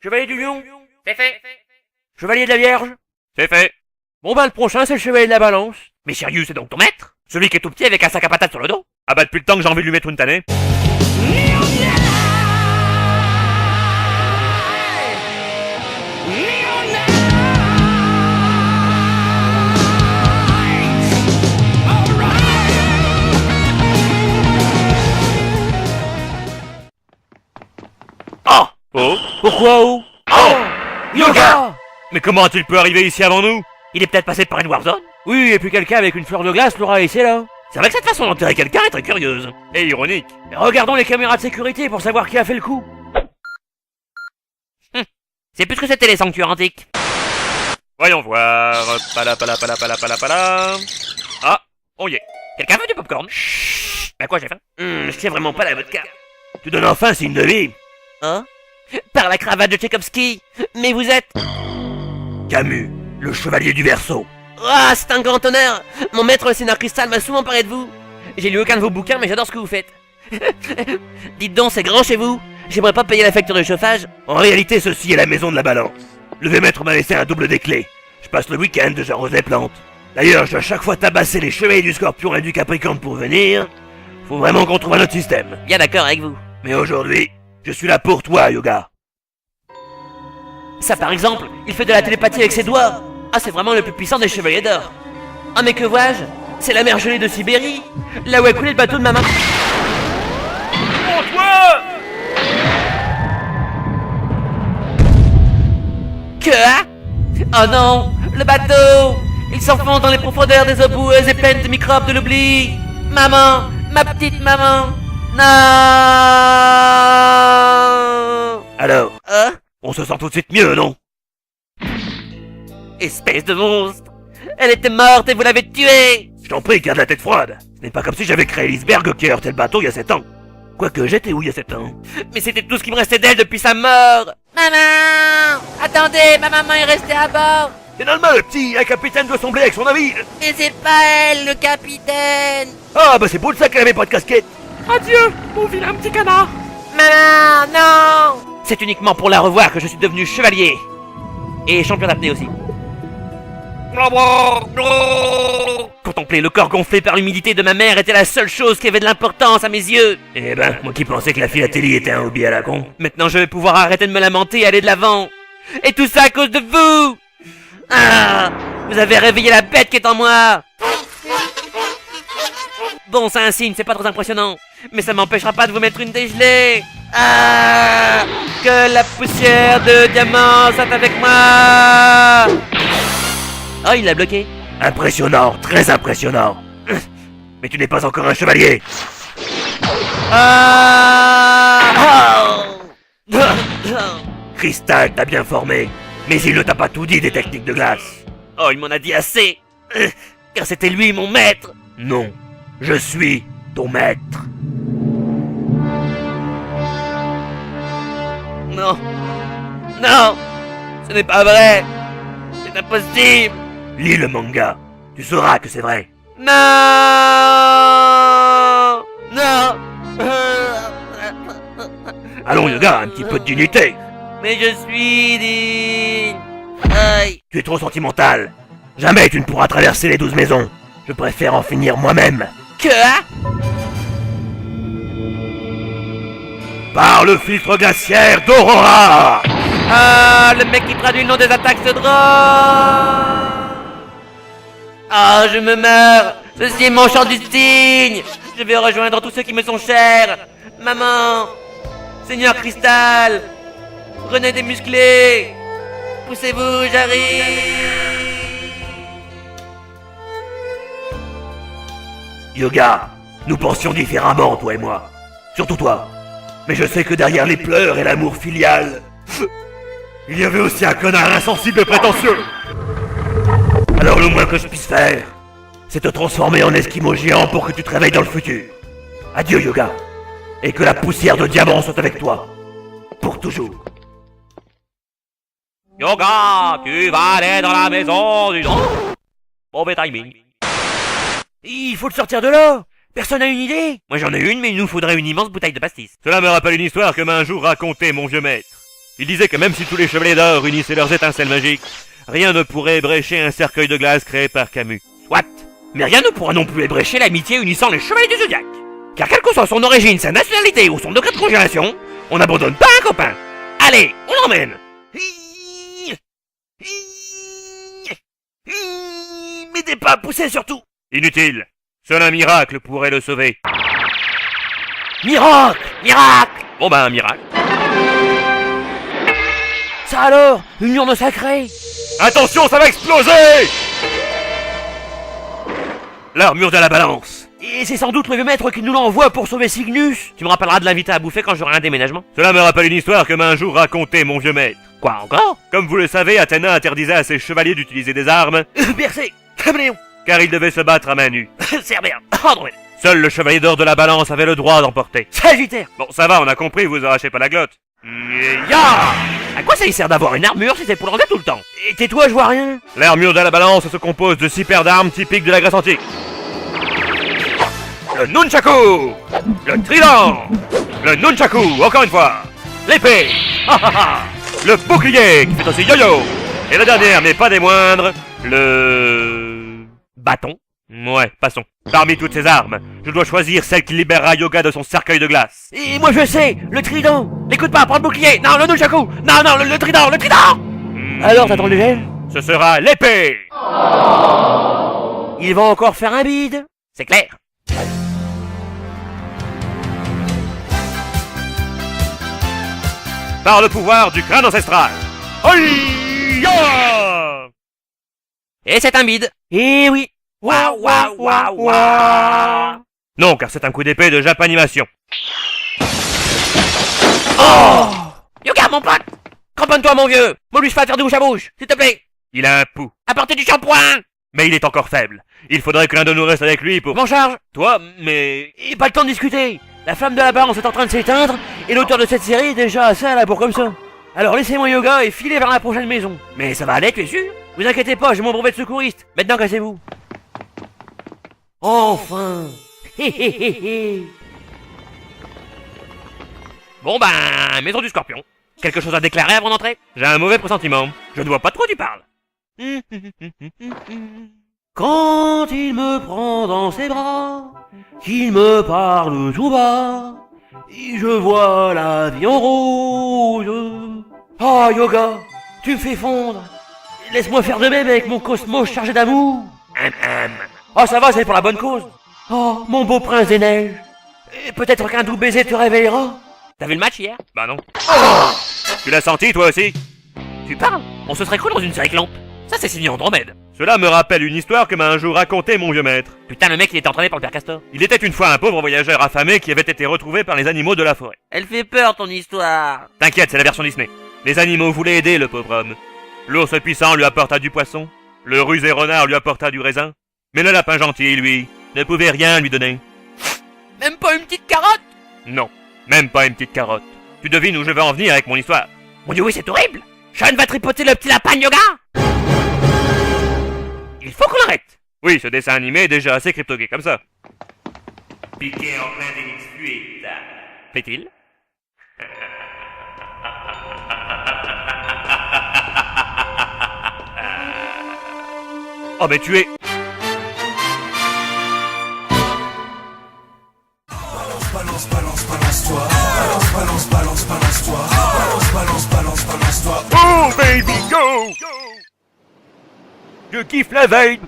Chevalier du lion. C'est fait. Chevalier de la vierge. C'est fait. Bon bah le prochain c'est le chevalier de la balance. Mais sérieux, c'est donc ton maître? Celui qui est tout petit avec un sac à patates sur le dos? Ah bah depuis le temps que j'ai envie de lui mettre une tannée. Oh! Oh. Pourquoi oh? Oh! Yoga. Mais comment a-t-il pu arriver ici avant nous? Il est peut-être passé par une warzone? Oui, et puis quelqu'un avec une fleur de glace l'aura laissé là. C'est vrai que cette façon d'enterrer quelqu'un est très curieuse. Et ironique. Mais regardons les caméras de sécurité pour savoir qui a fait le coup. C'est plus que c'était les sanctuaires antiques. Voyons voir. Pala. Ah, on y est. Quelqu'un veut du popcorn? Chut. À quoi j'ai faim? C'est vraiment pas la vodka. Tu donnes enfin signe de vie. Hein? Par la cravate de Tchaïkovski. Mais vous êtes... Camus, le chevalier du Verseau. Ah, c'est un grand honneur. Mon maître le Seigneur Cristal m'a souvent parlé de vous. J'ai lu aucun de vos bouquins, mais j'adore ce que vous faites. Dites donc, c'est grand chez vous? J'aimerais pas payer la facture de chauffage. En réalité, ceci est la maison de la balance. Le vieux maître m'a laissé un double des clés. Je passe le week-end, j'arrose les plantes. D'ailleurs, je dois chaque fois tabasser les chevaliers du Scorpion et du Capricorne pour venir. Faut vraiment qu'on trouve un autre système. Bien d'accord avec vous. Mais aujourd'hui, je suis là pour toi, Yoga. Ça par exemple, il fait de la télépathie avec ses doigts. Ah, c'est vraiment le plus puissant des chevaliers d'or. Ah, mais que vois-je? C'est la mer gelée de Sibérie, là où a coulé le bateau de ma maman. Oh, toi! Que hein? Oh non, le bateau! Il s'enfonce dans les profondeurs des eaux boueuses et pleines de microbes de l'oubli. Maman, ma petite maman. Non! Alors, Hein? on se sent tout de suite mieux, non? Espèce de monstre! Elle était morte et vous l'avez tuée! Je t'en prie, garde la tête froide. Ce n'est pas comme si j'avais créé l'iceberg qui a heurté le bateau il y a 7 ans. Quoique, j'étais où il y a 7 ans? Mais c'était tout ce qui me restait d'elle depuis sa mort! Maman! Attendez, ma maman est restée à bord! C'est normal, le petit, un capitaine doit sembler avec son navire. Et c'est pas elle, le capitaine! Ah, bah c'est pour ça qu'elle avait pas de casquette. Adieu, mon vilain petit canard! Maman, non! C'est uniquement pour la revoir que je suis devenu chevalier. Et champion d'apnée aussi. Contempler le corps gonflé par l'humidité de ma mère était la seule chose qui avait de l'importance à mes yeux. Eh ben, moi qui pensais que la philatélie était un hobby à la con. Maintenant je vais pouvoir arrêter de me lamenter et aller de l'avant. Et tout ça à cause de vous! Ah! Vous avez réveillé la bête qui est en moi! Bon, c'est un signe, c'est pas trop impressionnant. Mais ça m'empêchera pas de vous mettre une dégelée. Ah! Que la poussière de diamant soit avec moi! Oh, il l'a bloqué. Impressionnant, très impressionnant. Mais tu n'es pas encore un chevalier. Ah! Oh! Cristal t'a bien formé, mais il ne t'a pas tout dit des techniques de glace. Oh, il m'en a dit assez. Car c'était lui mon maître. Non, je suis ton maître. Non. Non. Ce n'est pas vrai. C'est impossible. Lis le manga, tu sauras que c'est vrai. Non. Non. Allons, Yoga, un petit peu de dignité. Mais je suis digne. Aïe. Tu es trop sentimental. Jamais tu ne pourras traverser les 12 maisons. Je préfère en finir moi-même. Que hein? Par le filtre glaciaire d'Aurora. Ah, le mec qui traduit le nom des attaques de drone. Ah, je me meurs. Ceci est mon chant du cygne. Je vais rejoindre tous ceux qui me sont chers. Maman. Seigneur Cristal. René des musclés. Poussez-vous, j'arrive. Yoga, nous pensions différemment, toi et moi. Surtout toi. Mais je sais que derrière les pleurs et l'amour filial, il y avait aussi un connard insensible et prétentieux. Alors le moins que je puisse faire, c'est te transformer en esquimau géant pour que tu te réveilles dans le futur. Adieu, Yoga. Et que la poussière de diamant soit avec toi. Pour toujours. Yoga, tu vas aller dans la maison du... Oh, mauvais timing. Il faut le sortir de là. Personne n'a une idée. Moi j'en ai une, mais il nous faudrait une immense bouteille de pastis. Cela me rappelle une histoire que m'a un jour racontée mon vieux maître. Il disait que même si tous les chevaliers d'or unissaient leurs étincelles magiques, rien ne pourrait ébrécher un cercueil de glace créé par Camus. Soit. Mais rien ne pourra non plus ébrécher l'amitié unissant les chevaliers du Zodiaque. Car quelle que soit son origine, sa nationalité ou son degré de congélation, on n'abandonne pas un copain. Allez, on l'emmène. M'aidez pas à pousser surtout. Inutile. Seul un miracle pourrait le sauver. Miracle! Miracle! Bon ben, un miracle. Ça alors? Une urne sacrée? Attention, ça va exploser! L'armure de la balance. Et c'est sans doute le vieux maître qui nous l'envoie pour sauver Cygnus. Tu me rappelleras de l'inviter à bouffer quand j'aurai un déménagement. Cela me rappelle une histoire que m'a un jour raconté mon vieux maître. Quoi encore? Comme vous le savez, Athéna interdisait à ses chevaliers d'utiliser des armes, Bercé! Caméléon! car ils devaient se battre à main nue. Cerbère! Andromède! Seul le chevalier d'or de la balance avait le droit d'emporter. Sagittaire! Bon, ça va, on a compris, vous arrachez pas la glotte. Ya! À quoi ça y sert d'avoir une armure si c'est pour l'enlever tout le temps? Et tais-toi, je vois rien! L'armure de la balance se compose de 6 paires d'armes typiques de la Grèce antique. Le nunchaku, le trident, le nunchaku, encore une fois, l'épée, le bouclier qui fait aussi yo-yo, et la dernière, mais pas des moindres, le... Bâton? Ouais, passons. Parmi toutes ces armes, je dois choisir celle qui libérera Yoga de son cercueil de glace. Et moi je sais! Le trident! N'écoute pas, prends le bouclier! Non, le nunchaku! Non, non, le trident! Le trident! Alors, t'attends le gel? Ce sera l'épée. Il va encore faire un bide! C'est clair! Par le pouvoir du crâne ancestral. Aïe-ya! Et c'est un bide! Eh oui! Waouh, waouh, waouh, waouh! Non, car c'est un coup d'épée de Japanimation. Oh! Yoga, mon pote! Cramponne-toi, mon vieux! Moi, lui, je fais faire de bouche à bouche, s'il te plaît! Il a un pouls, Apportez du shampoing! mais il est encore faible. Il faudrait que l'un de nous reste avec lui pour... M'en charge! Toi, mais... Et pas le temps de discuter! La flamme de la balance est en train de s'éteindre, et l'auteur de cette série est déjà assez à la bourre comme ça. Alors laissez-moi Yoga et filez vers la prochaine maison. Mais ça va aller, tu es sûr? Vous inquiétez pas, j'ai mon brevet de secouriste. Maintenant, cassez-vous. Enfin! Hé hé hé hé! Bon ben, maison du scorpion. Quelque chose à déclarer avant d'entrer? J'ai un mauvais pressentiment. Je ne vois pas de quoi tu parles. Quand il me prend dans ses bras, qu'il me parle tout bas, et je vois la vie en rose. Oh, Yoga, tu me fais fondre. Laisse-moi faire de même avec mon cosmos chargé d'amour. Oh, ça va, c'est pour la bonne cause. Oh, mon beau prince des neiges. Et peut-être qu'un doux baiser te réveillera. T'as vu le match hier? Bah non. Tu l'as senti toi aussi? Tu parles? On se serait cru dans une série Clamp. Ça, c'est signé Andromède. Cela me rappelle une histoire que m'a un jour raconté mon vieux maître. Putain, le mec, il était entraîné par le père Castor. Il était une fois un pauvre voyageur affamé qui avait été retrouvé par les animaux de la forêt. Elle fait peur, ton histoire. T'inquiète, c'est la version Disney. Les animaux voulaient aider le pauvre homme. L'ours puissant lui apporta du poisson, le rusé renard lui apporta du raisin, mais le lapin gentil, lui, ne pouvait rien lui donner. Même pas une petite carotte? Non, même pas une petite carotte. Tu devines où je vais en venir avec mon histoire. Mon dieu, oui, c'est horrible. Sean va tripoter le petit lapin de Yoga. Il faut qu'on arrête. Oui, ce dessin animé est déjà assez crypto-gay comme ça. Piqué en plein délit de fuite. Fait-il? Oh mais tu es... Oh baby, go! Je kiffe la vibe.